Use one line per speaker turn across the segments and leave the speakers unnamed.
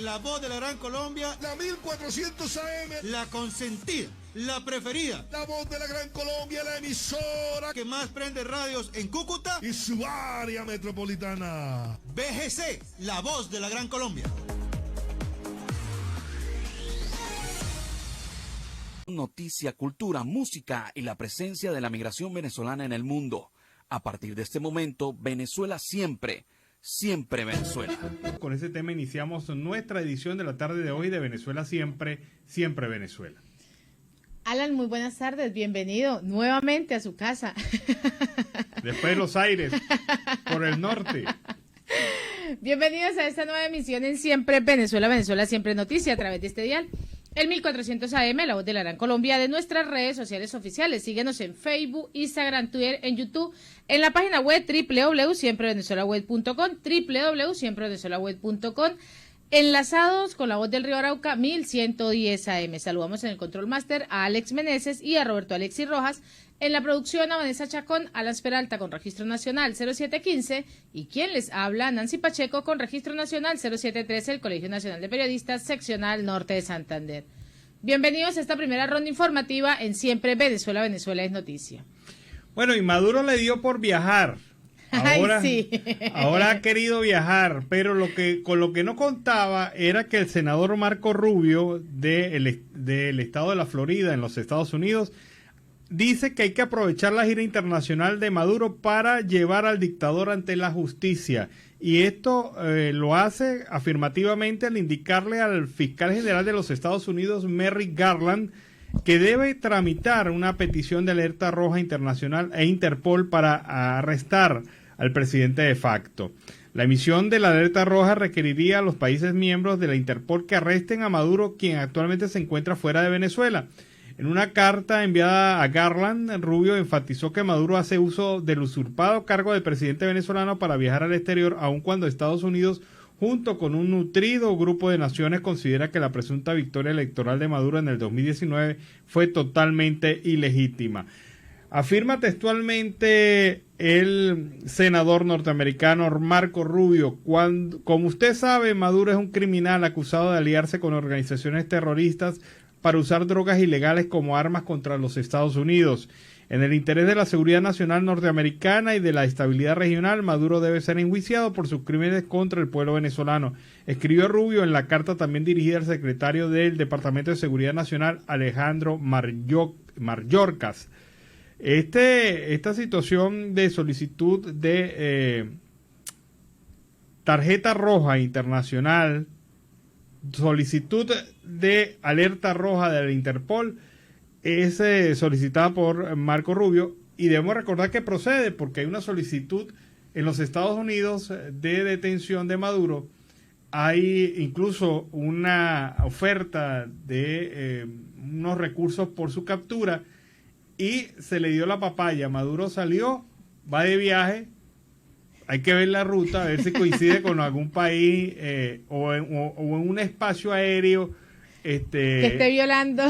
la voz de la Gran Colombia,
la 1400 AM,
la consentida, la preferida,
la voz de la Gran Colombia, la emisora
que más prende radios en Cúcuta
y su área metropolitana.
BGC, la voz de la Gran Colombia.
Noticia, cultura, música y la presencia de la migración venezolana en el mundo. A partir de este momento, Venezuela siempre, siempre Venezuela.
Con ese tema iniciamos nuestra edición de la tarde de hoy de Venezuela siempre, siempre Venezuela.
Alan, muy buenas tardes, bienvenido nuevamente a su casa.
Después de Los Aires, por el norte.
Bienvenidos a esta nueva emisión en Siempre Venezuela, Venezuela siempre noticia a través de este dial. El 1400 AM, la voz de la Gran Colombia, de nuestras redes sociales oficiales. Síguenos en Facebook, Instagram, Twitter, en YouTube, en la página web www.siemprevenezuelaweb.com, www.siemprevenezuelaweb.com, enlazados con la voz del Río Arauca, 1110 AM. Saludamos en el Control Master a Alex Meneses y a Roberto Alexis Rojas. En la producción a Vanessa Chacón, Alan Peralta con Registro Nacional 0715 y quien les habla, Nancy Pacheco con Registro Nacional 0713, el Colegio Nacional de Periodistas, Seccional Norte de Santander. Bienvenidos a esta primera ronda informativa en Siempre Venezuela, Venezuela es noticia.
Bueno, y Maduro le dio por viajar. Ahora,
ay, sí.
Ahora ha querido viajar, pero con lo que no contaba era que el senador Marco Rubio del estado de la Florida en los Estados Unidos dice que hay que aprovechar la gira internacional de Maduro para llevar al dictador ante la justicia. Y esto lo hace afirmativamente al indicarle al fiscal general de los Estados Unidos, Merrick Garland, que debe tramitar una petición de alerta roja internacional e Interpol para arrestar al presidente de facto. La emisión de la alerta roja requeriría a los países miembros de la Interpol que arresten a Maduro, quien actualmente se encuentra fuera de Venezuela. En una carta enviada a Garland, Rubio enfatizó que Maduro hace uso del usurpado cargo de presidente venezolano para viajar al exterior, aun cuando Estados Unidos, junto con un nutrido grupo de naciones, considera que la presunta victoria electoral de Maduro en el 2019 fue totalmente ilegítima. Afirma textualmente el senador norteamericano Marco Rubio: como usted sabe, Maduro es un criminal acusado de aliarse con organizaciones terroristas para usar drogas ilegales como armas contra los Estados Unidos. En el interés de la seguridad nacional norteamericana y de la estabilidad regional, Maduro debe ser enjuiciado por sus crímenes contra el pueblo venezolano, escribió Rubio en la carta también dirigida al secretario del Departamento de Seguridad Nacional, Alejandro Mayorkas. Esta situación de solicitud de tarjeta roja internacional, solicitud de alerta roja de la Interpol, es solicitada por Marco Rubio, y debemos recordar que procede porque hay una solicitud en los Estados Unidos de detención de Maduro. Hay incluso una oferta de unos recursos por su captura y se le dio la papaya. Maduro salió, va de viaje. Hay que ver la ruta, a ver si coincide con algún país o en un espacio aéreo
que esté violando.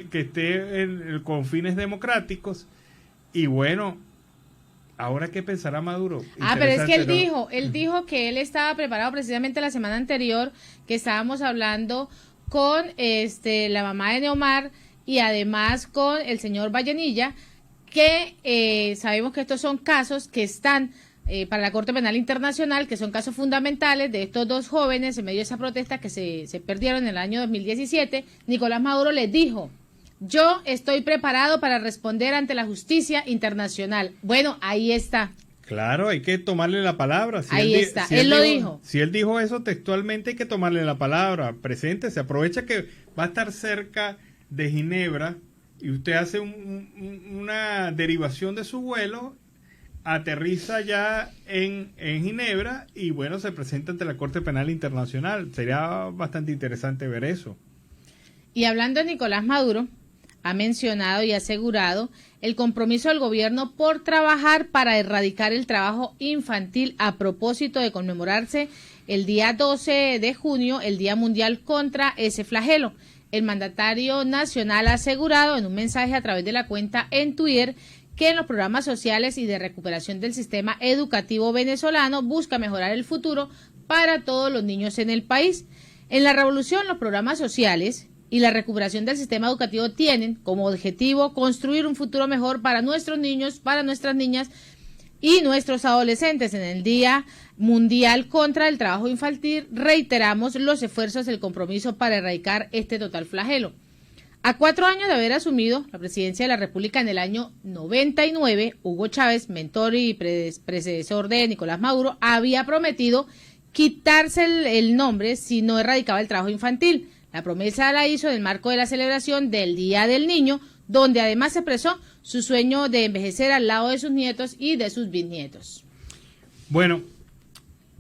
Que esté con fines democráticos. Y bueno, ahora ¿qué pensará Maduro?
Pero es que él dijo que él estaba preparado precisamente la semana anterior, que estábamos hablando con la mamá de Neomar y además con el señor Vallenilla, que sabemos que estos son casos que están para la Corte Penal Internacional, que son casos fundamentales de estos dos jóvenes en medio de esa protesta que se perdieron en el año 2017. Nicolás Maduro les dijo: yo estoy preparado para responder ante la justicia internacional. Bueno, ahí está.
Claro, hay que tomarle la palabra.
Ahí está, él lo dijo.
Si él dijo eso textualmente, hay que tomarle la palabra. Presente, se aprovecha que va a estar cerca de Ginebra y usted hace una derivación de su vuelo, aterriza ya en Ginebra y bueno, se presenta ante la Corte Penal Internacional. Sería bastante interesante ver eso.
Y hablando de Nicolás Maduro, ha mencionado y asegurado el compromiso del gobierno por trabajar para erradicar el trabajo infantil a propósito de conmemorarse el día 12 de junio, el Día Mundial contra ese flagelo. El mandatario nacional ha asegurado en un mensaje a través de la cuenta en Twitter que en los programas sociales y de recuperación del sistema educativo venezolano busca mejorar el futuro para todos los niños en el país. En la revolución, los programas sociales y la recuperación del sistema educativo tienen como objetivo construir un futuro mejor para nuestros niños, para nuestras niñas y nuestros adolescentes. En el Día Mundial contra el Trabajo Infantil reiteramos los esfuerzos del compromiso para erradicar este total flagelo. A 4 años de haber asumido la presidencia de la República en el año 99, Hugo Chávez, mentor y predecesor de Nicolás Maduro, había prometido quitarse el nombre si no erradicaba el trabajo infantil. La promesa la hizo en el marco de la celebración del Día del Niño, donde además se expresó su sueño de envejecer al lado de sus nietos y de sus bisnietos.
Bueno,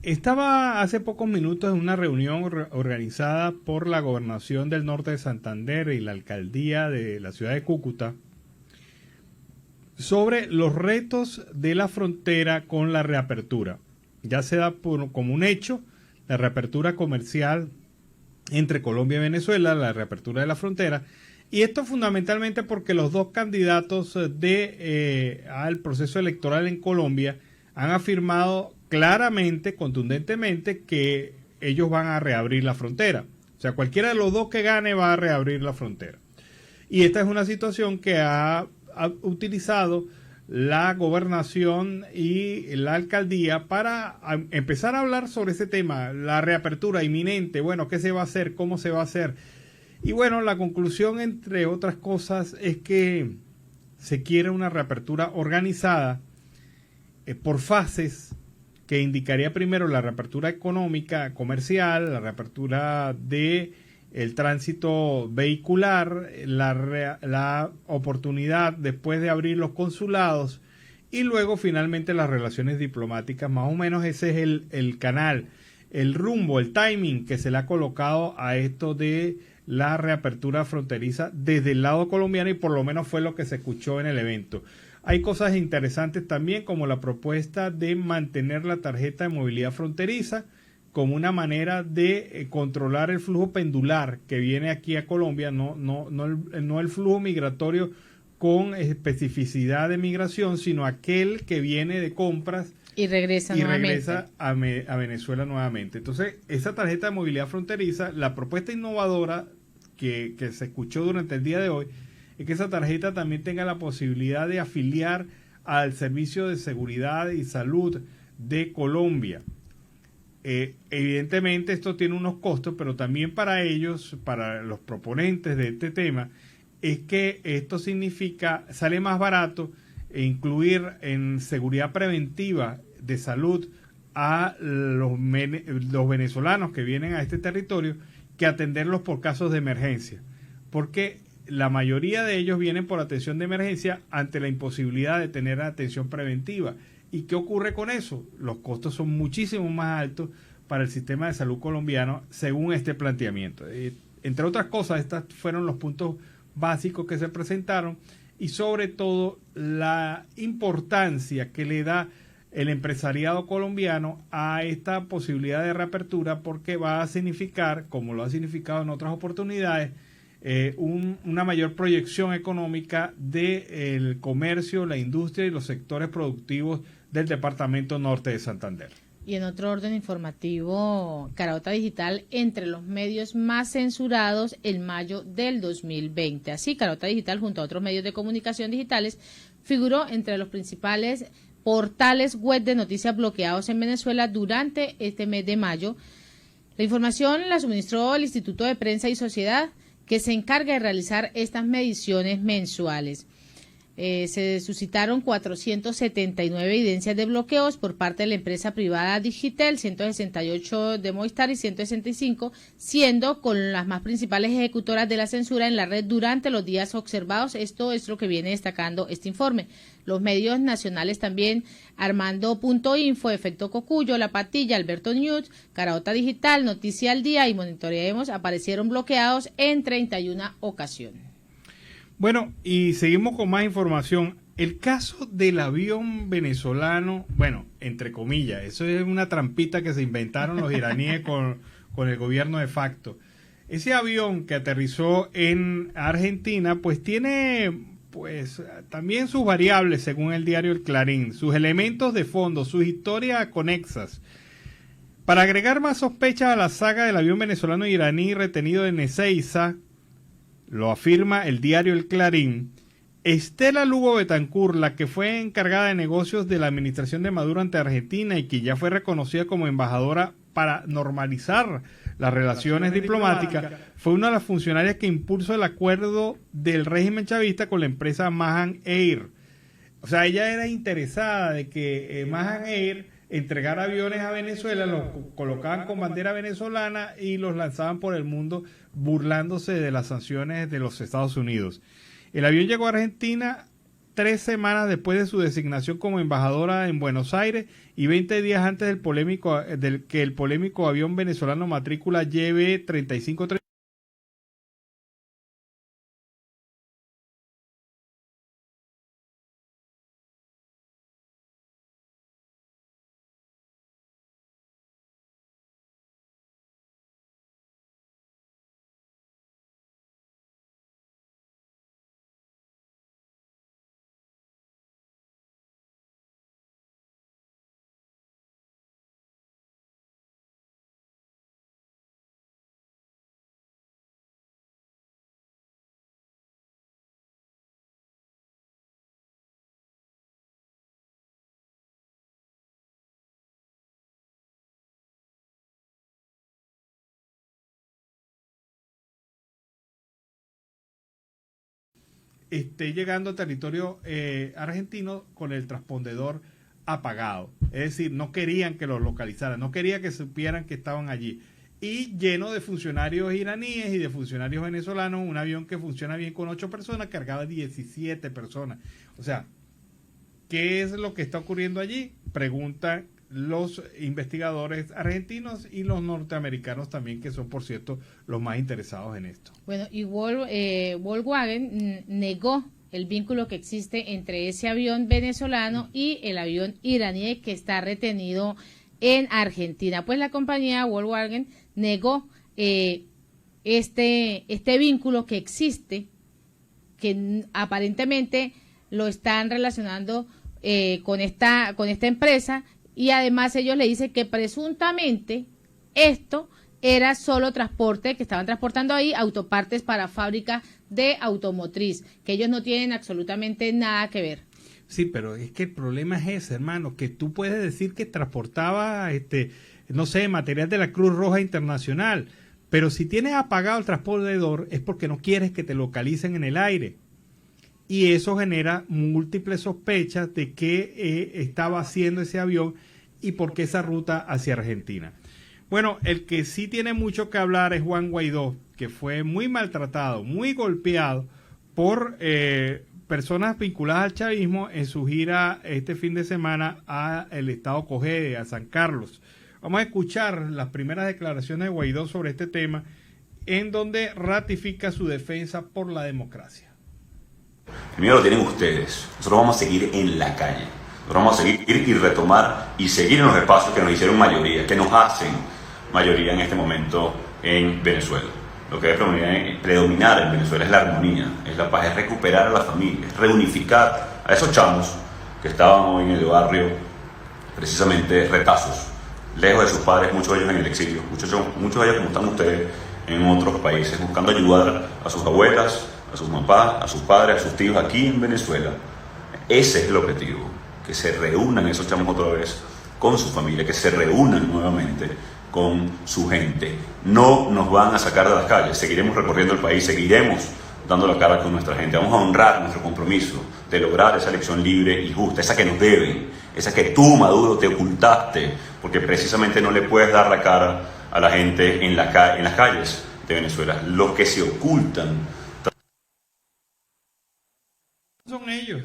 estaba hace pocos minutos en una reunión organizada por la Gobernación del Norte de Santander y la Alcaldía de la ciudad de Cúcuta sobre los retos de la frontera con la reapertura. Ya se da como un hecho la reapertura comercial entre Colombia y Venezuela, la reapertura de la frontera, y esto fundamentalmente porque los dos candidatos al proceso electoral en Colombia han afirmado claramente, contundentemente, que ellos van a reabrir la frontera. O sea, cualquiera de los dos que gane va a reabrir la frontera. Y esta es una situación que ha utilizado la gobernación y la alcaldía para empezar a hablar sobre ese tema, la reapertura inminente, bueno, ¿qué se va a hacer? ¿Cómo se va a hacer? Y bueno, la conclusión, entre otras cosas, es que se quiere una reapertura organizada por fases, que indicaría primero la reapertura económica, comercial, la reapertura de el tránsito vehicular, la oportunidad después de abrir los consulados y luego finalmente las relaciones diplomáticas. Más o menos ese es el canal, el rumbo, el timing que se le ha colocado a esto de la reapertura fronteriza desde el lado colombiano, y por lo menos fue lo que se escuchó en el evento. Hay cosas interesantes también, como la propuesta de mantener la tarjeta de movilidad fronteriza como una manera de controlar el flujo pendular que viene aquí a Colombia, no el flujo migratorio con especificidad de migración, sino aquel que viene de compras
y regresa
a Venezuela nuevamente. Entonces, esa tarjeta de movilidad fronteriza, la propuesta innovadora que se escuchó durante el día de hoy, es que esa tarjeta también tenga la posibilidad de afiliar al Servicio de Seguridad y Salud de Colombia. Evidentemente esto tiene unos costos, pero también para ellos, para los proponentes de este tema, es que esto significa, sale más barato incluir en seguridad preventiva de salud a los venezolanos que vienen a este territorio que atenderlos por casos de emergencia, porque la mayoría de ellos vienen por atención de emergencia ante la imposibilidad de tener atención preventiva. ¿Y qué ocurre con eso? Los costos son muchísimo más altos para el sistema de salud colombiano según este planteamiento. Entre otras cosas, estos fueron los puntos básicos que se presentaron, y sobre todo la importancia que le da el empresariado colombiano a esta posibilidad de reapertura, porque va a significar, como lo ha significado en otras oportunidades, una mayor proyección económica del comercio, la industria y los sectores productivos del departamento norte de Santander.
Y en otro orden informativo, Caraota Digital entre los medios más censurados en mayo del 2020. Así, Caraota Digital, junto a otros medios de comunicación digitales, figuró entre los principales portales web de noticias bloqueados en Venezuela durante este mes de mayo. La información la suministró el Instituto de Prensa y Sociedad, que se encarga de realizar estas mediciones mensuales. Se suscitaron 479 evidencias de bloqueos por parte de la empresa privada Digitel, 168 de Movistar y 165, siendo con las más principales ejecutoras de la censura en la red durante los días observados. Esto es lo que viene destacando este informe. Los medios nacionales también, Armando.info, Efecto Cocuyo, La Patilla, Alberto News, Caraota Digital, Noticia al Día y Monitoreemos, aparecieron bloqueados en 31 ocasiones.
Bueno, y seguimos con más información. El caso del avión venezolano, bueno, entre comillas, eso es una trampita que se inventaron los iraníes con el gobierno de facto. Ese avión que aterrizó en Argentina, pues tiene también sus variables, según el diario El Clarín, sus elementos de fondo, sus historias conexas. Para agregar más sospechas a la saga del avión venezolano iraní retenido en Ezeiza, lo afirma el diario El Clarín, Estela Lugo Betancourt, la que fue encargada de negocios de la administración de Maduro ante Argentina y que ya fue reconocida como embajadora para normalizar las relaciones diplomáticas, fue una de las funcionarias que impulsó el acuerdo del régimen chavista con la empresa Mahan Air. O sea, ella era interesada de que Mahan Air entregara aviones a Venezuela, los colocaban con bandera venezolana y los lanzaban por el mundo burlándose de las sanciones de los Estados Unidos. El avión llegó a Argentina 3 semanas después de su designación como embajadora en Buenos Aires y 20 días antes del que el polémico avión venezolano matrícula YB 3530 esté llegando a territorio argentino con el transpondedor apagado. Es decir, no querían que los localizaran, no querían que supieran que estaban allí. Y lleno de funcionarios iraníes y de funcionarios venezolanos, un avión que funciona bien con 8 personas, cargaba 17 personas. O sea, ¿qué es lo que está ocurriendo allí? Preguntan los investigadores argentinos y los norteamericanos también, que son, por cierto, los más interesados en esto.
Bueno, y Volkswagen negó el vínculo que existe entre ese avión venezolano y el avión iraní que está retenido en Argentina. Pues la compañía Volkswagen negó este vínculo que existe, que aparentemente lo están relacionando con esta empresa, y además ellos le dicen que presuntamente esto era solo transporte, que estaban transportando ahí autopartes para fábrica de automotriz, que ellos no tienen absolutamente nada que ver.
Sí, pero es que el problema es ese, hermano, que tú puedes decir que transportaba, no sé, material de la Cruz Roja Internacional, pero si tienes apagado el transportador es porque no quieres que te localicen en el aire. Y eso genera múltiples sospechas de qué estaba haciendo ese avión y por qué esa ruta hacia Argentina. Bueno, el que sí tiene mucho que hablar es Juan Guaidó, que fue muy maltratado, muy golpeado por personas vinculadas al chavismo en su gira este fin de semana al estado Cogede, a San Carlos. Vamos a escuchar las primeras declaraciones de Guaidó sobre este tema, en donde ratifica su defensa por la democracia.
El miedo lo tienen ustedes. Nosotros vamos a seguir en la calle. Nosotros vamos a seguir y retomar y seguir en los espacios que nos hicieron mayoría, que nos hacen mayoría en este momento en Venezuela. Lo que debe predominar en Venezuela es la armonía, es la paz, es recuperar a la familia, es reunificar a esos chamos que estaban hoy en el barrio, precisamente retazos, lejos de sus padres, muchos de ellos en el exilio, muchos de ellos como están ustedes en otros países, buscando ayudar a sus abuelas, a sus papás, a sus padres, a sus tíos aquí en Venezuela. Ese es el objetivo, que se reúnan esos chamos otra vez con su familia, que se reúnan nuevamente con su gente. No nos van a sacar de las calles, seguiremos recorriendo el país, seguiremos dando la cara con nuestra gente, vamos a honrar nuestro compromiso de lograr esa elección libre y justa, esa que nos deben, esa que tú, Maduro, te ocultaste, porque precisamente no le puedes dar la cara a la gente en las calles de Venezuela. Los que se ocultan
son ellos,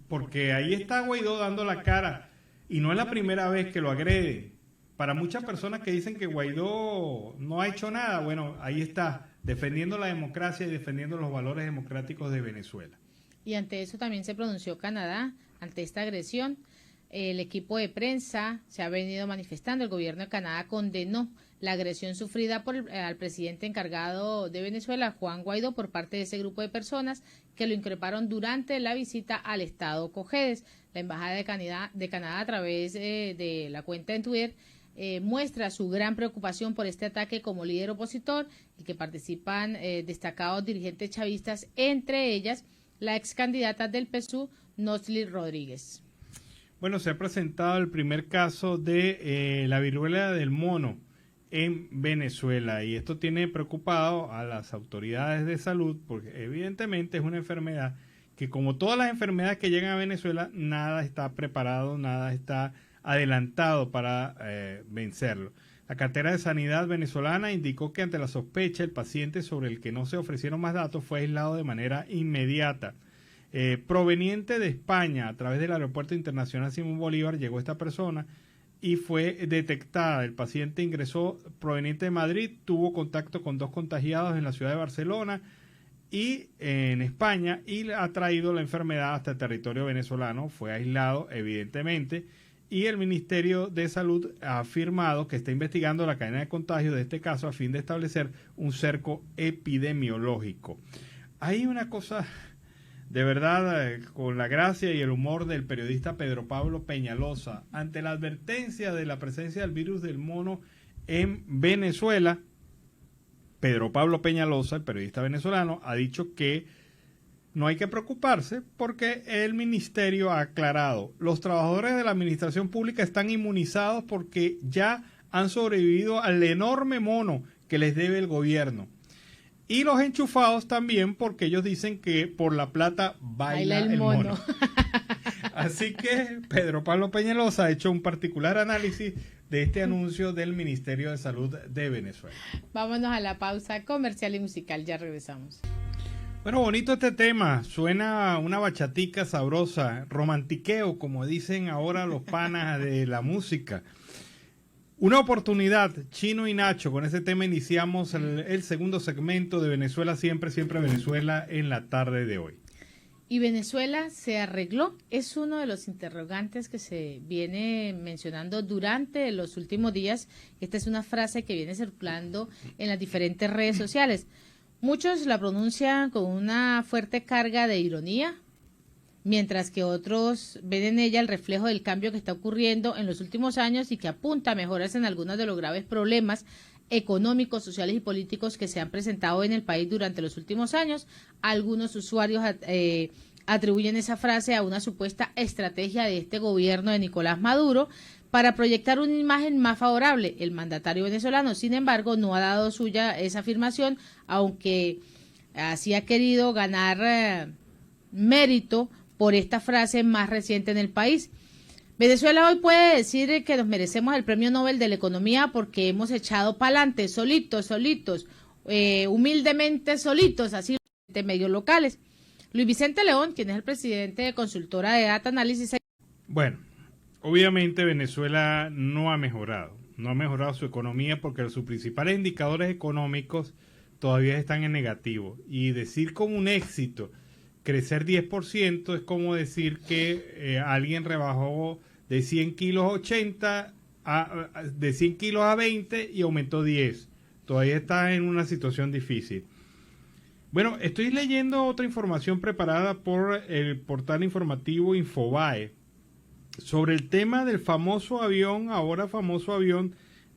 porque ahí está Guaidó dando la cara y no es la primera vez que lo agrede. Para muchas personas que dicen que Guaidó no ha hecho nada, bueno, ahí está, defendiendo la democracia y defendiendo los valores democráticos de Venezuela.
Y ante eso también se pronunció Canadá, ante esta agresión. El equipo de prensa se ha venido manifestando. El gobierno de Canadá condenó la agresión sufrida al presidente encargado de Venezuela, Juan Guaidó, por parte de ese grupo de personas que lo increparon durante la visita al estado Cojedes. La embajada de Canadá a través de la cuenta en Twitter muestra su gran preocupación por este ataque como líder opositor y que participan destacados dirigentes chavistas, entre ellas la ex candidata del PSUV, Nosli Rodríguez.
Bueno, se ha presentado el primer caso de la viruela del mono en Venezuela y esto tiene preocupado a las autoridades de salud porque evidentemente es una enfermedad que, como todas las enfermedades que llegan a Venezuela, nada está preparado, nada está adelantado para vencerlo. La cartera de Sanidad venezolana indicó que ante la sospecha el paciente sobre el que no se ofrecieron más datos fue aislado de manera inmediata. Proveniente de España, a través del Aeropuerto Internacional Simón Bolívar, llegó esta persona y fue detectada. El paciente ingresó proveniente de Madrid, tuvo contacto con 2 contagiados en la ciudad de Barcelona y en España y ha traído la enfermedad hasta el territorio venezolano. Fue aislado, evidentemente, y el Ministerio de Salud ha afirmado que está investigando la cadena de contagio de este caso a fin de establecer un cerco epidemiológico. Hay una cosa, de verdad, con la gracia y el humor del periodista Pedro Pablo Peñalosa, ante la advertencia de la presencia del virus del mono en Venezuela, Pedro Pablo Peñalosa, el periodista venezolano, ha dicho que no hay que preocuparse porque el ministerio ha aclarado: los trabajadores de la administración pública están inmunizados porque ya han sobrevivido al enorme mono que les debe el gobierno. Y los enchufados también, porque ellos dicen que por la plata baila el mono. Así que Pedro Pablo Peñalosa ha hecho un particular análisis de este anuncio del Ministerio de Salud de Venezuela.
Vámonos a la pausa comercial y musical, ya regresamos.
Bueno, bonito este tema, suena una bachatica sabrosa, romantiqueo, como dicen ahora los panas de la música. Una oportunidad, Chino y Nacho, con ese tema iniciamos el segundo segmento de Venezuela Siempre, Siempre Venezuela en la tarde de hoy.
¿Y Venezuela se arregló? Es uno de los interrogantes que se viene mencionando durante los últimos días. Esta es una frase que viene circulando en las diferentes redes sociales. Muchos la pronuncian con una fuerte carga de ironía, mientras que otros ven en ella el reflejo del cambio que está ocurriendo en los últimos años y que apunta a mejoras en algunos de los graves problemas económicos, sociales y políticos que se han presentado en el país durante los últimos años. Algunos usuarios atribuyen esa frase a una supuesta estrategia de este gobierno de Nicolás Maduro para proyectar una imagen más favorable. El mandatario venezolano, sin embargo, no ha dado suya esa afirmación, aunque así ha querido ganar mérito por esta frase más reciente en el país. Venezuela hoy puede decir que nos merecemos el Premio Nobel de la Economía porque hemos echado para adelante, solitos, humildemente solitos, así de medios locales. Luis Vicente León, quien es el presidente de Consultora de Data Análisis.
Bueno, obviamente Venezuela no ha mejorado su economía porque sus principales indicadores económicos todavía están en negativo. Y decir como un éxito crecer 10% es como decir que alguien rebajó de 100 kilos 80, de 100 kilos a 20 y aumentó 10. Todavía está en una situación difícil. Bueno, estoy leyendo otra información preparada por el portal informativo Infobae sobre el tema del famoso avión,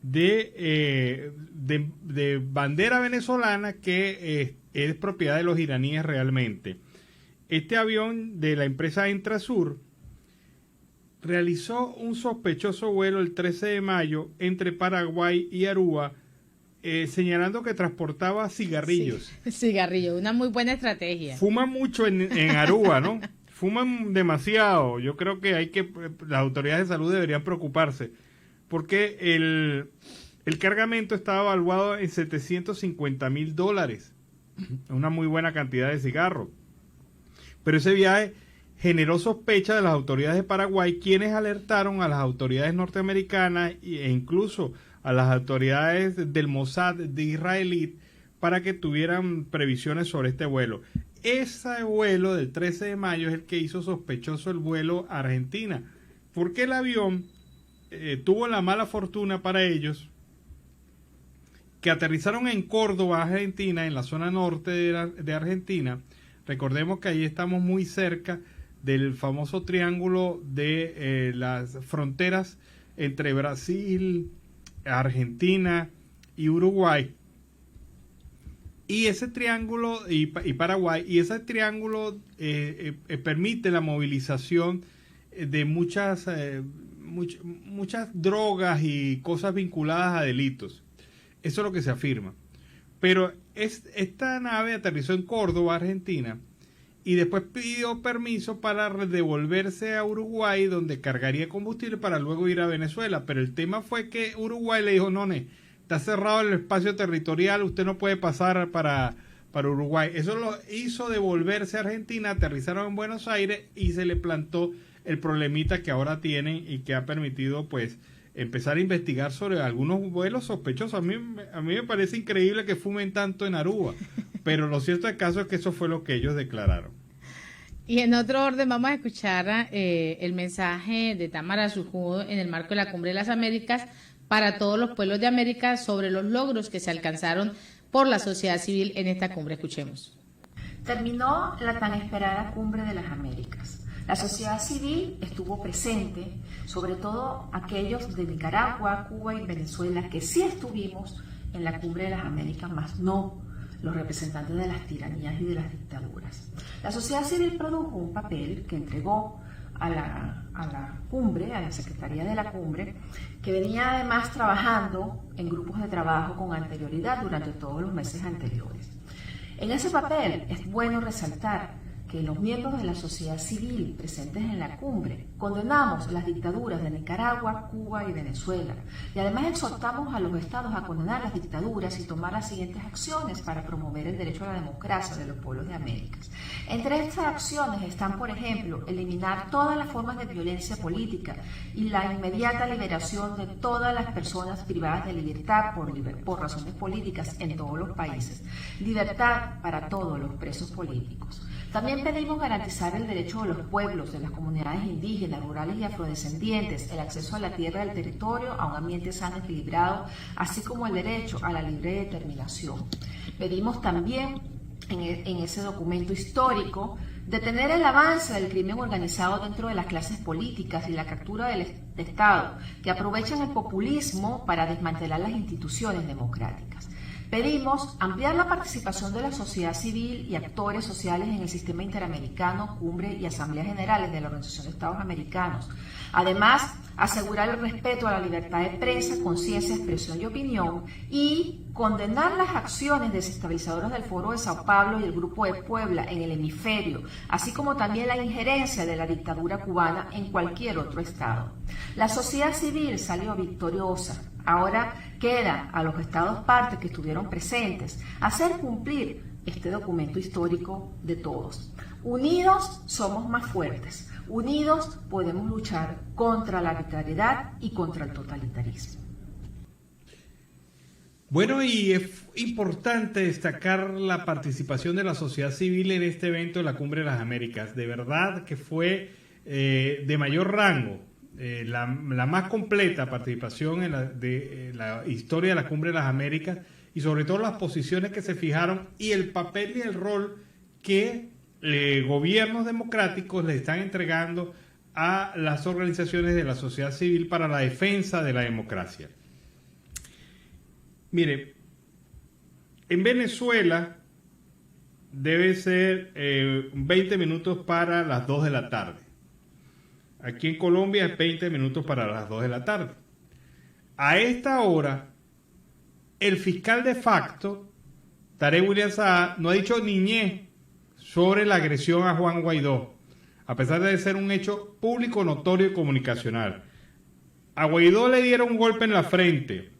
de bandera venezolana que es propiedad de los iraníes realmente. Este avión de la empresa Entrasur realizó un sospechoso vuelo el 13 de mayo entre Paraguay y Aruba, señalando que transportaba cigarrillos.
Sí, cigarrillos, una muy buena estrategia.
Fuman mucho en Aruba, ¿no? Fuman demasiado. Yo creo que las autoridades de salud deberían preocuparse, porque el cargamento estaba evaluado en $750,000, una muy buena cantidad de cigarros. Pero ese viaje generó sospecha de las autoridades de Paraguay, quienes alertaron a las autoridades norteamericanas e incluso a las autoridades del Mossad de israelí para que tuvieran previsiones sobre este vuelo. Ese vuelo del 13 de mayo es el que hizo sospechoso el vuelo a Argentina, porque el avión tuvo la mala fortuna para ellos que aterrizaron en Córdoba, Argentina, en la zona norte de Argentina. Recordemos que ahí estamos muy cerca del famoso triángulo de las fronteras entre Brasil, Argentina y Uruguay. Y ese triángulo, y Paraguay, y ese triángulo permite la movilización de muchas drogas y cosas vinculadas a delitos. Eso es lo que se afirma. Pero esta nave aterrizó en Córdoba, Argentina, y después pidió permiso para devolverse a Uruguay, donde cargaría combustible para luego ir a Venezuela. Pero el tema fue que Uruguay le dijo, no, está cerrado el espacio territorial, usted no puede pasar para Uruguay. Eso lo hizo devolverse a Argentina, aterrizaron en Buenos Aires y se le plantó el problemita que ahora tienen y que ha permitido pues empezar a investigar sobre algunos vuelos sospechosos. A mí me parece increíble que fumen tanto en Aruba, pero lo cierto del caso es que eso fue lo que ellos declararon.
Y en otro orden vamos a escuchar el mensaje de Tamara Sujudo en el marco de la Cumbre de las Américas para todos los pueblos de América sobre los logros que se alcanzaron por la sociedad civil en esta cumbre. Escuchemos.
Terminó la tan esperada Cumbre de las Américas. La sociedad civil estuvo presente, sobre todo aquellos de Nicaragua, Cuba y Venezuela, que sí estuvimos en la Cumbre de las Américas, más no los representantes de las tiranías y de las dictaduras. La sociedad civil produjo un papel que entregó a la cumbre, a la Secretaría de la Cumbre, que venía además trabajando en grupos de trabajo con anterioridad durante todos los meses anteriores. En ese papel es bueno resaltar que los miembros de la sociedad civil presentes en la cumbre condenamos las dictaduras de Nicaragua, Cuba y Venezuela, y además exhortamos a los estados a condenar las dictaduras y tomar las siguientes acciones para promover el derecho a la democracia de los pueblos de Américas. Entre estas acciones están, por ejemplo, eliminar todas las formas de violencia política y la inmediata liberación de todas las personas privadas de libertad por razones políticas en todos los países, libertad para todos los presos políticos. También pedimos garantizar el derecho de los pueblos, de las comunidades indígenas, rurales y afrodescendientes, el acceso a la tierra del territorio, a un ambiente sano y equilibrado, así como el derecho a la libre determinación. Pedimos también en ese documento histórico detener el avance del crimen organizado dentro de las clases políticas y la captura del Estado, que aprovechan el populismo para desmantelar las instituciones democráticas. Pedimos ampliar la participación de la sociedad civil y actores sociales en el sistema interamericano, cumbre y asambleas generales de la Organización de Estados Americanos. Además, asegurar el respeto a la libertad de prensa, conciencia, expresión y opinión y condenar las acciones desestabilizadoras del Foro de Sao Paulo y el Grupo de Puebla en el hemisferio, así como también la injerencia de la dictadura cubana en cualquier otro estado. La sociedad civil salió victoriosa. Ahora queda a los estados partes que estuvieron presentes hacer cumplir este documento histórico de todos. Unidos somos más fuertes. Unidos podemos luchar contra la arbitrariedad y contra el totalitarismo.
Bueno, y es importante destacar la participación de la sociedad civil en este evento de la Cumbre de las Américas. De verdad que fue de mayor rango. La más completa participación en la historia de la Cumbre de las Américas y sobre todo las posiciones que se fijaron y el papel y el rol que gobiernos democráticos le están entregando a las organizaciones de la sociedad civil para la defensa de la democracia. Mire, en Venezuela debe ser 20 minutos para las 2 de la tarde. Aquí en Colombia es 20 minutos para las 2 de la tarde. A esta hora, el fiscal de facto, Tarek William Saab, no ha dicho ni ñe sobre la agresión a Juan Guaidó, a pesar de ser un hecho público, notorio y comunicacional. A Guaidó le dieron un golpe en la frente,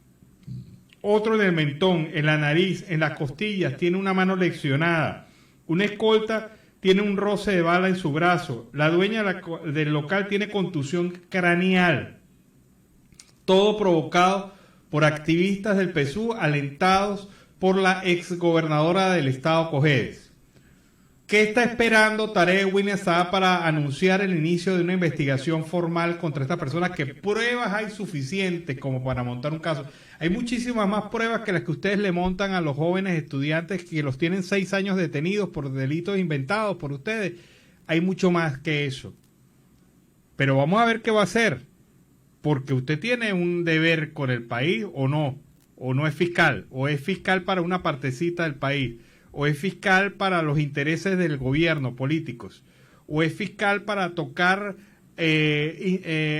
otro en el mentón, en la nariz, en las costillas, tiene una mano lesionada, una escolta tiene un roce de bala en su brazo. La dueña del local tiene contusión craneal. Todo provocado por activistas del PSUV alentados por la exgobernadora del estado Cojedes. ¿Qué está esperando Tarek William Saab para anunciar el inicio de una investigación formal contra esta persona? ¿Qué pruebas hay suficientes como para montar un caso? Hay muchísimas más pruebas que las que ustedes le montan a los jóvenes estudiantes que los tienen 6 años detenidos por delitos inventados por ustedes. Hay mucho más que eso. Pero vamos a ver qué va a hacer. porque usted tiene un deber con el país o no es fiscal, o es fiscal para una partecita del país, o es fiscal para los intereses del gobierno, políticos, o es fiscal para tocar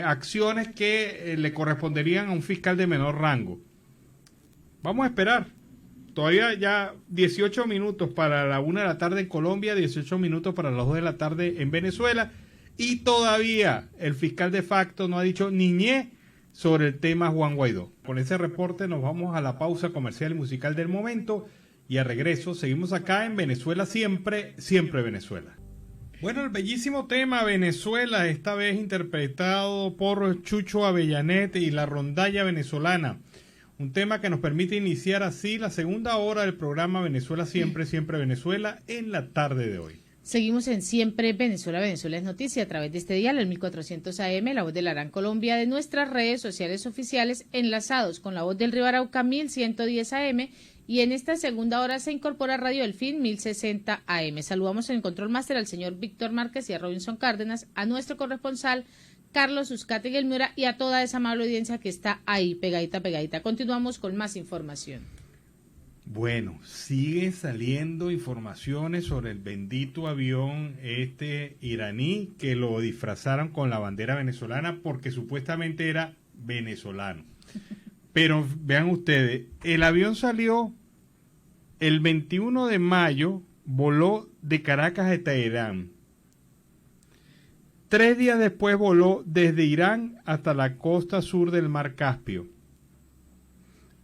acciones que le corresponderían a un fiscal de menor rango. Vamos a esperar. Todavía ya 18 minutos para la 1 de la tarde en Colombia, 18 minutos para las 2 de la tarde en Venezuela, y todavía el fiscal de facto no ha dicho ni ñe sobre el tema Juan Guaidó. Con ese reporte nos vamos a la pausa comercial y musical del momento, y a regreso seguimos acá en Venezuela siempre, siempre Venezuela. Bueno, el bellísimo tema Venezuela, esta vez interpretado por Chucho Avellanet y la rondalla venezolana. Un tema que nos permite iniciar así la segunda hora del programa Venezuela siempre, siempre Venezuela en la tarde de hoy.
Seguimos en Siempre Venezuela, Venezuela es noticia a través de este dial, el 1400 AM, la voz de la Gran Colombia, de nuestras redes sociales oficiales, enlazados con la voz del Río Arauca 1110 AM, y en esta segunda hora se incorpora Radio Delfín 1060 AM. Saludamos en el control máster al señor Víctor Márquez y a Robinson Cárdenas, a nuestro corresponsal Carlos Uzcategui Elmura y a toda esa amable audiencia que está ahí pegadita. Continuamos con más información.
Bueno, siguen saliendo informaciones sobre el bendito avión iraní que lo disfrazaron con la bandera venezolana porque supuestamente era venezolano. Pero vean ustedes, el avión salió el 21 de mayo, voló de Caracas a Teherán. 3 días después voló desde Irán hasta la costa sur del Mar Caspio.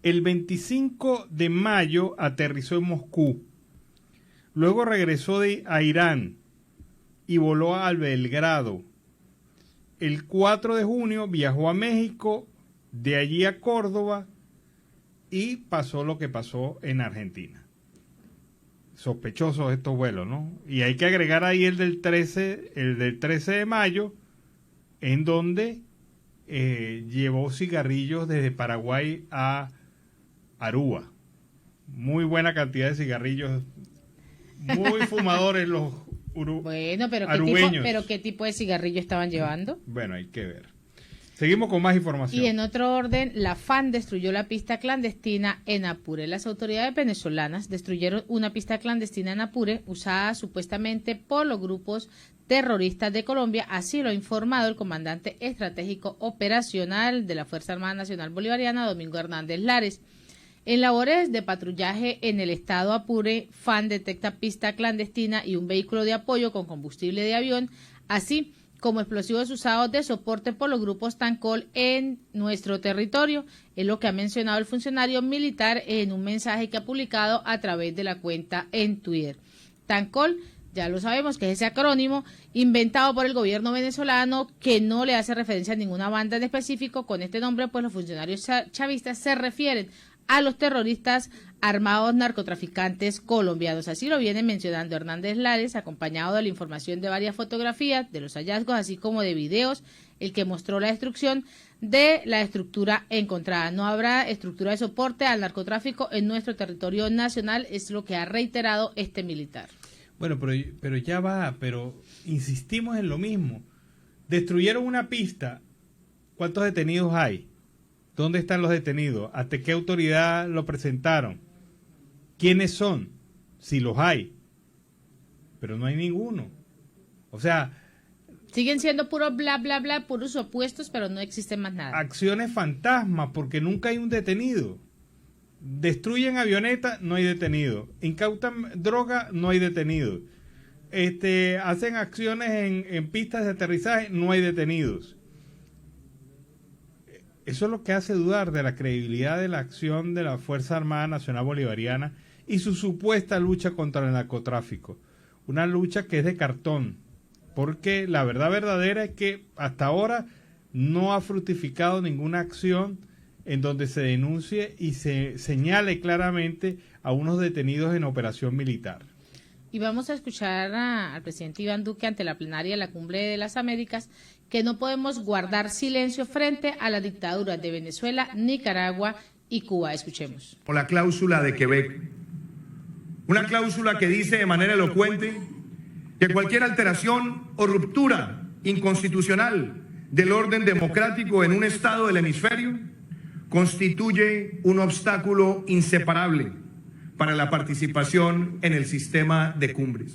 El 25 de mayo aterrizó en Moscú. Luego regresó a Irán y voló a Belgrado. El 4 de junio viajó a México, de allí a Córdoba, y pasó lo que pasó en Argentina. Sospechosos estos vuelos, ¿no? Y hay que agregar ahí el del 13 de mayo, en donde llevó cigarrillos desde Paraguay a Aruba. Muy buena cantidad de cigarrillos, muy fumadores los
Bueno, pero
arubeños.
¿qué tipo de cigarrillo estaban llevando?
Bueno, hay que ver. Seguimos con más información.
Y en otro orden, la FAN destruyó la pista clandestina en Apure. Las autoridades venezolanas destruyeron una pista clandestina en Apure usada supuestamente por los grupos terroristas de Colombia, así lo ha informado el comandante estratégico operacional de la Fuerza Armada Nacional Bolivariana, Domingo Hernández Lares. En labores de patrullaje en el estado Apure, FAN detecta pista clandestina y un vehículo de apoyo con combustible de avión, así como explosivos usados de soporte por los grupos Tancol en nuestro territorio, es lo que ha mencionado el funcionario militar en un mensaje que ha publicado a través de la cuenta en Twitter. Tancol, ya lo sabemos que es ese acrónimo inventado por el gobierno venezolano que no le hace referencia a ninguna banda en específico. Con este nombre, pues los funcionarios chavistas se refieren a los terroristas armados narcotraficantes colombianos. Así lo viene mencionando Hernández Lares, acompañado de la información de varias fotografías de los hallazgos, así como de videos, el que mostró la destrucción de la estructura encontrada. No habrá estructura de soporte al narcotráfico en nuestro territorio nacional, es lo que ha reiterado este militar.
Bueno, pero ya va, pero insistimos en lo mismo. Destruyeron una pista. ¿Cuántos detenidos hay? ¿Dónde están los detenidos? ¿Hasta qué autoridad lo presentaron? ¿Quiénes son? Si los hay. Pero no hay ninguno. O sea...
siguen siendo puros bla, bla, bla, puros opuestos, pero no existe más nada.
Acciones fantasmas, porque nunca hay un detenido. Destruyen avionetas, no hay detenido. Incautan droga, no hay detenido. Hacen acciones en pistas de aterrizaje, no hay detenidos. Eso es lo que hace dudar de la credibilidad de la acción de la Fuerza Armada Nacional Bolivariana y su supuesta lucha contra el narcotráfico. Una lucha que es de cartón, porque la verdad verdadera es que hasta ahora no ha fructificado ninguna acción en donde se denuncie y se señale claramente a unos detenidos en operación militar.
Y vamos a escuchar al presidente Iván Duque ante la plenaria de la Cumbre de las Américas que no podemos guardar silencio frente a las dictaduras de Venezuela, Nicaragua y Cuba. Escuchemos.
O la cláusula de Quebec. Una cláusula que dice de manera elocuente que cualquier alteración o ruptura inconstitucional del orden democrático en un estado del hemisferio constituye un obstáculo inseparable para la participación en el sistema de cumbres.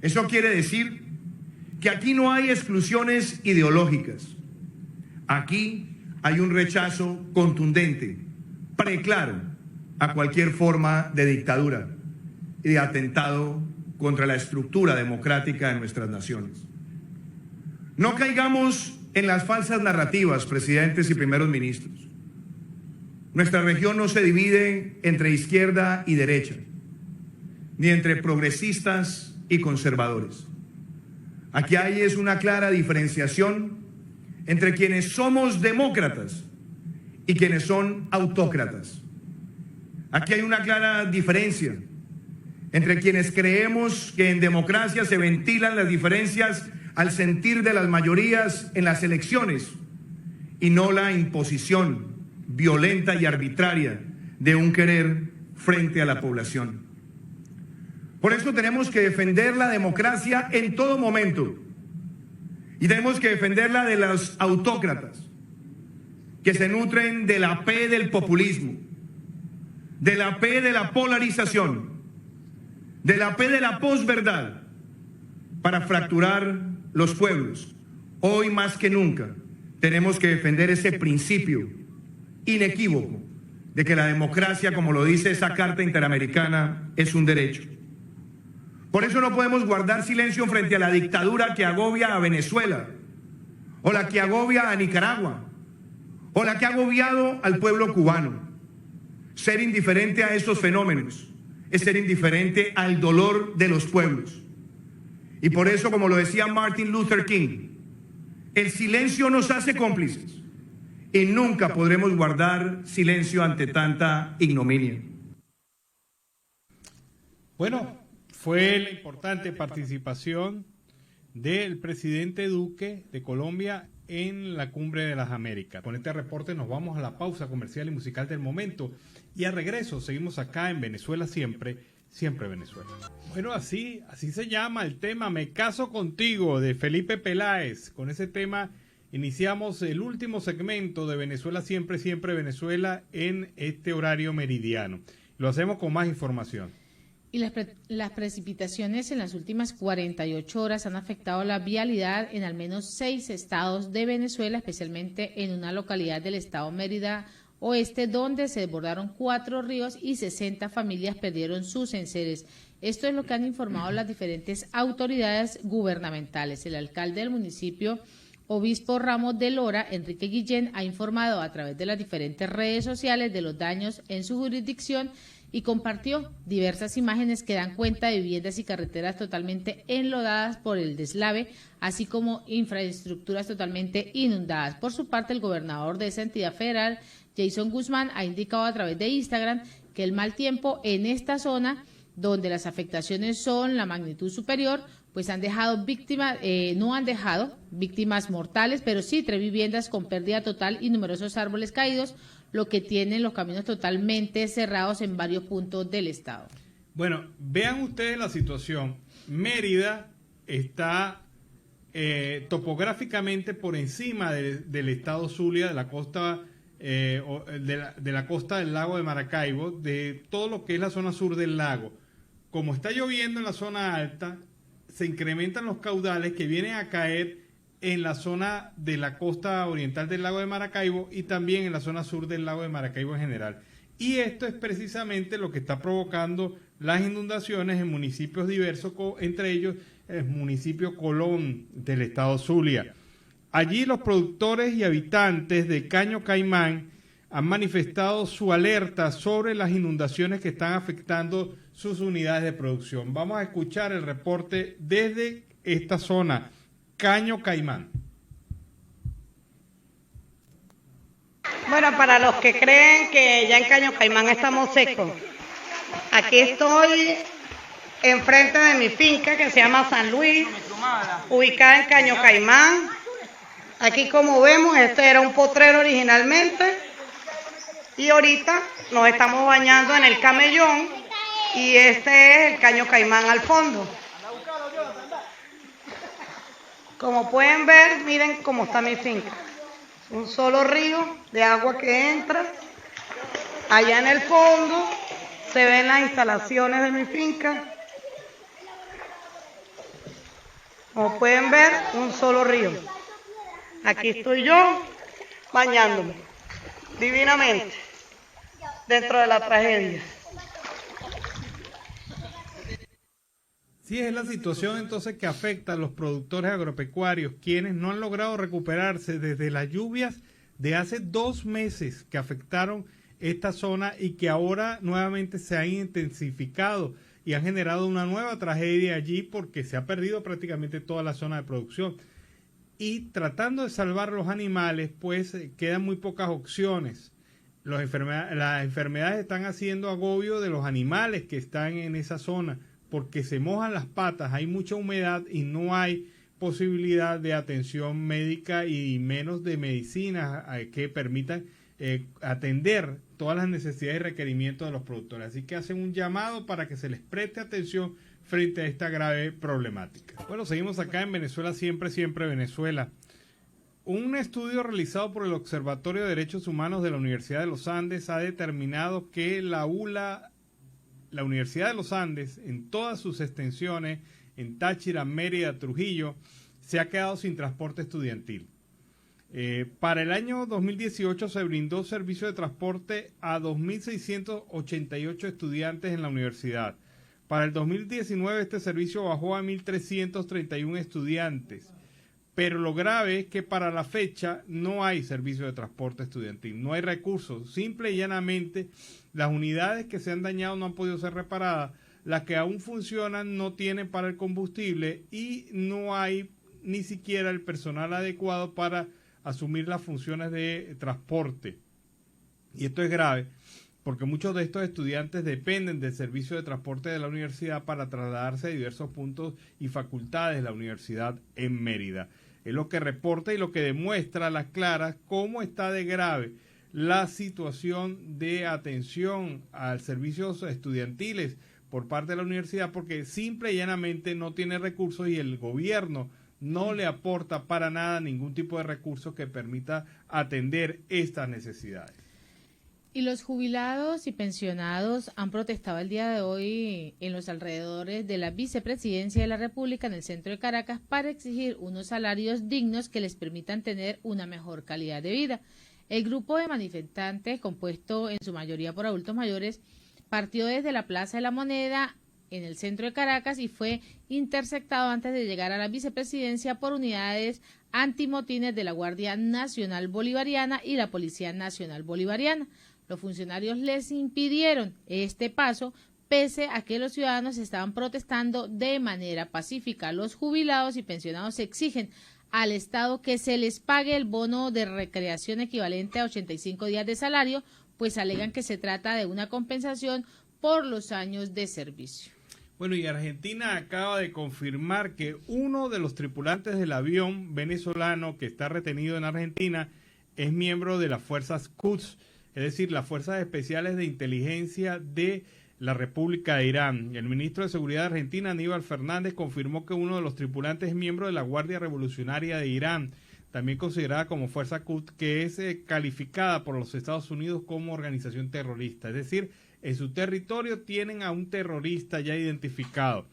Eso quiere decir que aquí no hay exclusiones ideológicas. Aquí hay un rechazo contundente, preclaro, a cualquier forma de dictadura y de atentado contra la estructura democrática de nuestras naciones. No caigamos en las falsas narrativas, presidentes y primeros ministros. Nuestra región no se divide entre izquierda y derecha, ni entre progresistas y conservadores. Aquí hay una clara diferenciación entre quienes somos demócratas y quienes son autócratas. Aquí hay una clara diferencia entre quienes creemos que en democracia se ventilan las diferencias al sentir de las mayorías en las elecciones y no la imposición violenta y arbitraria de un querer frente a la población. Por eso tenemos que defender la democracia en todo momento y tenemos que defenderla de los autócratas que se nutren de la P del populismo, de la P de la polarización, de la P de la posverdad, para fracturar los pueblos. Hoy más que nunca tenemos que defender ese principio inequívoco de que la democracia, como lo dice esa Carta Interamericana, es un derecho. Por eso no podemos guardar silencio frente a la dictadura que agobia a Venezuela, o la que agobia a Nicaragua, o la que ha agobiado al pueblo cubano. Ser indiferente a estos fenómenos es ser indiferente al dolor de los pueblos. Y por eso, como lo decía Martin Luther King, el silencio nos hace cómplices y nunca podremos guardar silencio ante tanta ignominia.
Bueno, fue la importante participación del presidente Duque de Colombia en la Cumbre de las Américas. Con este reporte nos vamos a la pausa comercial y musical del momento y al regreso seguimos acá en Venezuela Siempre, Siempre Venezuela. Bueno, así se llama el tema Me Caso Contigo de Felipe Peláez. Con ese tema iniciamos el último segmento de Venezuela Siempre, Siempre Venezuela en este horario meridiano. Lo hacemos con más información.
Y las precipitaciones en las últimas 48 horas han afectado la vialidad en al menos 6 estados de Venezuela, especialmente en una localidad del estado Mérida Oeste, donde se desbordaron 4 ríos y 60 familias perdieron sus enseres. Esto es lo que han informado las diferentes autoridades gubernamentales. El alcalde del municipio, Obispo Ramos de Lora, Enrique Guillén, ha informado a través de las diferentes redes sociales de los daños en su jurisdicción y compartió diversas imágenes que dan cuenta de viviendas y carreteras totalmente enlodadas por el deslave, así como infraestructuras totalmente inundadas. Por su parte, el gobernador de esa entidad federal, Jason Guzmán, ha indicado a través de Instagram que el mal tiempo en esta zona, donde las afectaciones son la magnitud superior, pues han dejado víctimas, no han dejado víctimas mortales, pero sí 3 viviendas con pérdida total y numerosos árboles caídos, lo que tienen los caminos totalmente cerrados en varios puntos del estado.
Bueno, vean ustedes la situación. Mérida está topográficamente por encima del estado Zulia, de la costa de la costa del lago de Maracaibo, de todo lo que es la zona sur del lago. Como está lloviendo en la zona alta, se incrementan los caudales que vienen a caer en la zona de la costa oriental del lago de Maracaibo y también en la zona sur del lago de Maracaibo en general. Y esto es precisamente lo que está provocando las inundaciones en municipios diversos, entre ellos el municipio Colón del estado Zulia. Allí los productores y habitantes de Caño Caimán han manifestado su alerta sobre las inundaciones que están afectando sus unidades de producción. Vamos a escuchar el reporte desde esta zona, Caño Caimán.
Bueno, para los que creen que ya en Caño Caimán estamos secos, aquí estoy enfrente de mi finca que se llama San Luis, ubicada en Caño Caimán. Aquí, como vemos, este era un potrero originalmente y ahorita nos estamos bañando en el Camellón y este es el Caño Caimán al fondo. Como pueden ver, miren cómo está mi finca. Un solo río de agua que entra. Allá en el fondo se ven las instalaciones de mi finca. Como pueden ver, un solo río. Aquí estoy yo bañándome divinamente dentro de la tragedia.
Sí, es la situación entonces que afecta a los productores agropecuarios, quienes no han logrado recuperarse desde las lluvias de hace 2 meses que afectaron esta zona y que ahora nuevamente se han intensificado y han generado una nueva tragedia allí porque se ha perdido prácticamente toda la zona de producción. Y tratando de salvar los animales, pues quedan muy pocas opciones. Las enfermedades están haciendo agobio de los animales que están en esa zona, porque se mojan las patas, hay mucha humedad y no hay posibilidad de atención médica y menos de medicinas que permitan atender todas las necesidades y requerimientos de los productores. Así que hacen un llamado para que se les preste atención frente a esta grave problemática. Bueno, seguimos acá en Venezuela, siempre, siempre Venezuela. Un estudio realizado por el Observatorio de Derechos Humanos de la Universidad de los Andes ha determinado que la Universidad de los Andes, en todas sus extensiones, en Táchira, Mérida, Trujillo, se ha quedado sin transporte estudiantil. Para el año 2018 se brindó servicio de transporte a 2.688 estudiantes en la universidad. Para el 2019 este servicio bajó a 1.331 estudiantes. Pero lo grave es que para la fecha no hay servicio de transporte estudiantil, no hay recursos. Simple y llanamente, las unidades que se han dañado no han podido ser reparadas, las que aún funcionan no tienen para el combustible y no hay ni siquiera el personal adecuado para asumir las funciones de transporte. Y esto es grave porque muchos de estos estudiantes dependen del servicio de transporte de la universidad para trasladarse a diversos puntos y facultades de la universidad en Mérida. Es lo que reporta y lo que demuestra a las claras cómo está de grave la situación de atención a servicios estudiantiles por parte de la universidad, porque simple y llanamente no tiene recursos y el gobierno no le aporta para nada ningún tipo de recursos que permita atender estas necesidades.
Y los jubilados y pensionados han protestado el día de hoy en los alrededores de la Vicepresidencia de la República en el centro de Caracas para exigir unos salarios dignos que les permitan tener una mejor calidad de vida. El grupo de manifestantes, compuesto en su mayoría por adultos mayores, partió desde la Plaza de la Moneda en el centro de Caracas y fue interceptado antes de llegar a la Vicepresidencia por unidades antimotines de la Guardia Nacional Bolivariana y la Policía Nacional Bolivariana. Los funcionarios les impidieron este paso, pese a que los ciudadanos estaban protestando de manera pacífica. Los jubilados y pensionados exigen al Estado que se les pague el bono de recreación equivalente a 85 días de salario, pues alegan que se trata de una compensación por los años de servicio.
Bueno, y Argentina acaba de confirmar que uno de los tripulantes del avión venezolano que está retenido en Argentina es miembro de las fuerzas Quds, es decir, las Fuerzas Especiales de Inteligencia de la República de Irán. El ministro de Seguridad de Argentina, Aníbal Fernández, confirmó que uno de los tripulantes es miembro de la Guardia Revolucionaria de Irán, también considerada como Fuerza Quds, que es calificada por los Estados Unidos como organización terrorista. Es decir, en su territorio tienen a un terrorista ya identificado.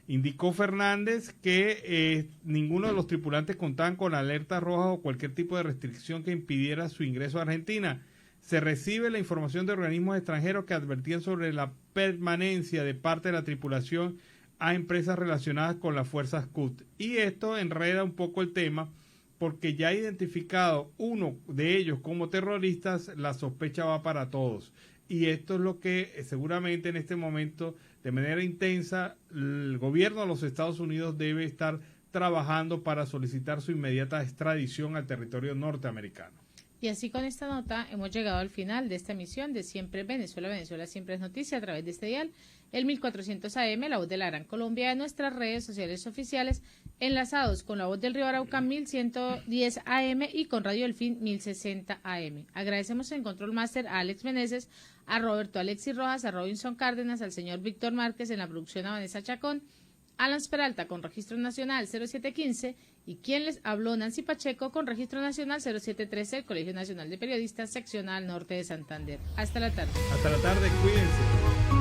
Indicó Fernández que ninguno de los tripulantes contaban con alertas rojas o cualquier tipo de restricción que impidiera su ingreso a Argentina. Se recibe la información de organismos extranjeros que advertían sobre la permanencia de parte de la tripulación a empresas relacionadas con las fuerzas Quds. Y esto enreda un poco el tema porque ya identificado uno de ellos como terroristas, la sospecha va para todos. Y esto es lo que seguramente en este momento, de manera intensa, el gobierno de los Estados Unidos debe estar trabajando para solicitar su inmediata extradición al territorio norteamericano.
Y así con esta nota hemos llegado al final de esta emisión de Siempre Venezuela. Venezuela siempre es noticia a través de este dial, el 1400 AM, la voz de la Gran Colombia, de nuestras redes sociales oficiales, enlazados con la voz del Río Arauca 1110 AM y con Radio Delfín 1060 AM. Agradecemos en Control Master a Alex Meneses, a Roberto Alexis Rojas, a Robinson Cárdenas, al señor Víctor Márquez, en la producción a Vanessa Chacón, Alan Peralta con registro nacional 0715 y quien les habló, Nancy Pacheco, con registro nacional 0713, el Colegio Nacional de Periodistas, seccional norte de Santander. Hasta la tarde.
Hasta la tarde, cuídense.